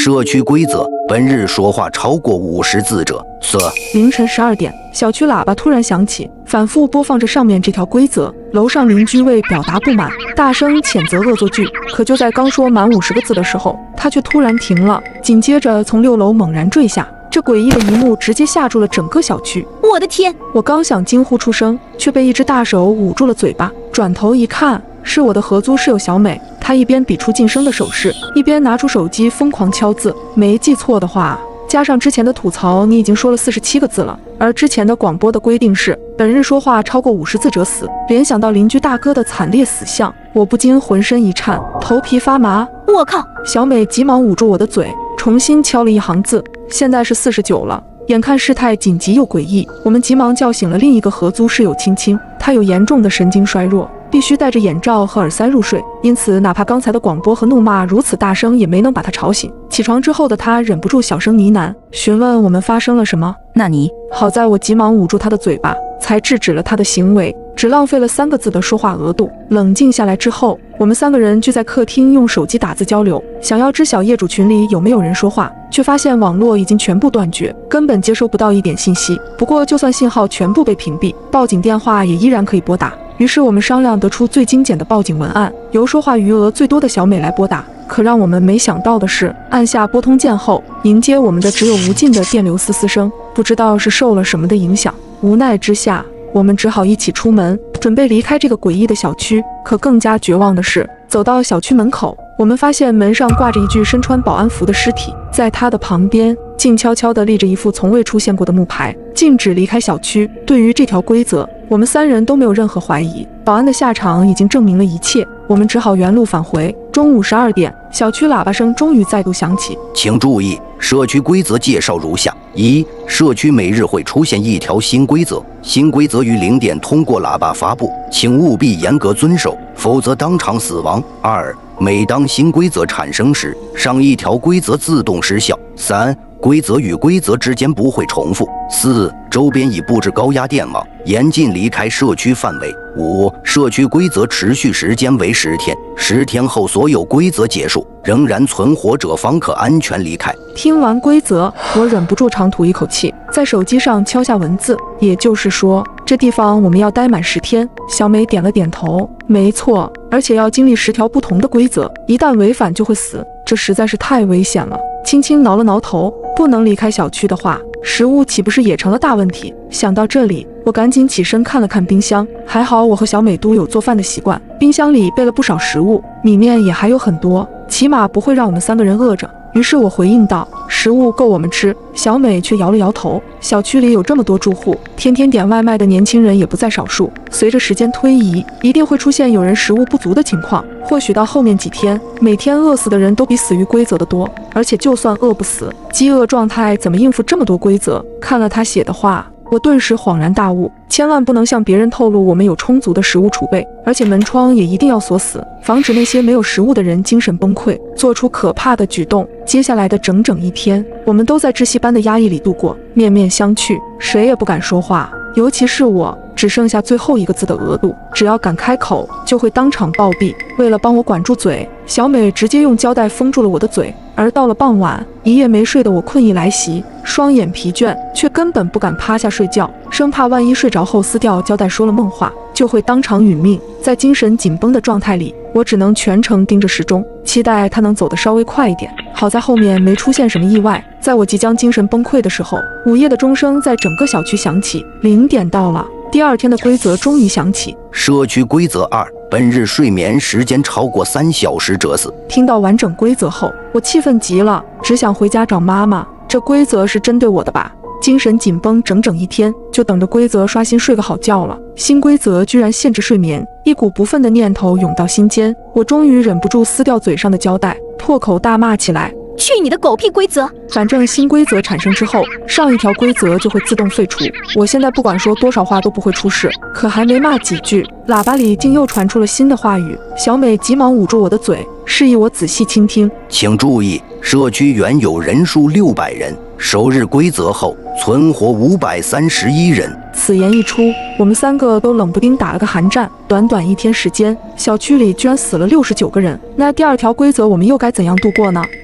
社区规则：本日说话超过50字者，色。凌晨12点，小区喇叭突然响起，反复播放着上面这条规则。楼上邻居为表达不满，大声谴责恶作剧。可就在刚说满50个字的时候，他却突然停了，紧接着从6楼猛然坠下。这诡异的一幕直接吓住了整个小区。我的天！我刚想惊呼出声，却被一只大手捂住了嘴巴。转头一看，是我的合租室友小美。她一边比出晋升的手势，一边拿出手机疯狂敲字。没记错的话，加上之前的吐槽，你已经说了47个字了。而之前的广播的规定是本日说话超过50字者死。联想到邻居大哥的惨烈死相，我不禁浑身一颤，头皮发麻。我靠！小美急忙捂住我的嘴，重新敲了一行字。现在是49了。眼看事态紧急又诡异，我们急忙叫醒了另一个合租室友青青，她有严重的神经衰弱，必须戴着眼罩和耳塞入睡，因此哪怕刚才的广播和怒骂如此大声，也没能把她吵醒。起床之后的她忍不住小声呢喃，询问我们发生了什么。那你好在我急忙捂住她的嘴巴，才制止了她的行为，只浪费了3个字的说话额度。冷静下来之后，我们3个人聚在客厅用手机打字交流，想要知晓业主群里有没有人说话，却发现网络已经全部断绝，根本接收不到一点信息。不过就算信号全部被屏蔽，报警电话也依然可以拨打。于是我们商量得出最精简的报警文案，由说话余额最多的小美来拨打。可让我们没想到的是，按下拨通键后，迎接我们的只有无尽的电流嘶嘶声。不知道是受了什么的影响，无奈之下，我们只好一起出门，准备离开这个诡异的小区。可更加绝望的是，走到小区门口，我们发现门上挂着一具身穿保安服的尸体，在他的旁边静悄悄地立着一副从未出现过的木牌，禁止离开小区。对于这条规则，我们3人都没有任何怀疑，保安的下场已经证明了一切，我们只好原路返回。中午12点，小区喇叭声终于再度响起，请注意，社区规则介绍如下：一、社区每日会出现一条新规则，新规则于0点通过喇叭发布，请务必严格遵守，否则当场死亡。2、每当新规则产生时，上一条规则自动失效。3、规则与规则之间不会重复。4、周边已布置高压电网，严禁离开社区范围。5、社区规则持续时间为10天，10天后所有规则结束，仍然存活者方可安全离开。听完规则，我忍不住长吐一口气，在手机上敲下文字。也就是说，这地方我们要待满10天。小美点了点头，没错，而且要经历10条不同的规则，一旦违反就会死，这实在是太危险了。轻轻挠了挠头，不能离开小区的话，食物岂不是也成了大问题？想到这里，我赶紧起身看了看冰箱，还好我和小美都有做饭的习惯，冰箱里备了不少食物，里面也还有很多，起码不会让我们3个人饿着。于是我回应道，食物够我们吃。小美却摇了摇头，小区里有这么多住户，天天点外卖的年轻人也不在少数，随着时间推移，一定会出现有人食物不足的情况。或许到后面几天，每天饿死的人都比死于规则的多，而且就算饿不死，饥饿状态怎么应付这么多规则？看了他写的话，我顿时恍然大悟，千万不能向别人透露我们有充足的食物储备，而且门窗也一定要锁死，防止那些没有食物的人精神崩溃，做出可怕的举动。接下来的整整1天，我们都在窒息般的压抑里度过，面面相觑，谁也不敢说话，尤其是我，只剩下最后1个字的额度，只要敢开口，就会当场暴毙。为了帮我管住嘴，小美直接用胶带封住了我的嘴。而到了傍晚，一夜没睡的我困意来袭，双眼疲倦，却根本不敢趴下睡觉，生怕万一睡着后撕掉胶带说了梦话，就会当场殒命。在精神紧绷的状态里，我只能全程盯着时钟，期待它能走得稍微快一点。好在后面没出现什么意外。在我即将精神崩溃的时候，午夜的钟声在整个小区响起，0点到了。第2天的规则终于响起，社区规则2：本日睡眠时间超过3小时者死。听到完整规则后，我气愤极了，只想回家找妈妈。这规则是针对我的吧？精神紧绷整整1天，就等着规则刷新睡个好觉了。新规则居然限制睡眠，一股不忿的念头涌到心间，我终于忍不住撕掉嘴上的胶带，破口大骂起来。去你的狗屁规则！反正新规则产生之后，上一条规则就会自动废除。我现在不管说多少话都不会出事。可还没骂几句，喇叭里竟又传出了新的话语。小美急忙捂住我的嘴，示意我仔细倾听。请注意，社区原有人数600人，首日规则后存活531人。此言一出，我们3个都冷不丁打了个寒战。短短1天时间，小区里居然死了69个人。那第2条规则我们又该怎样度过呢？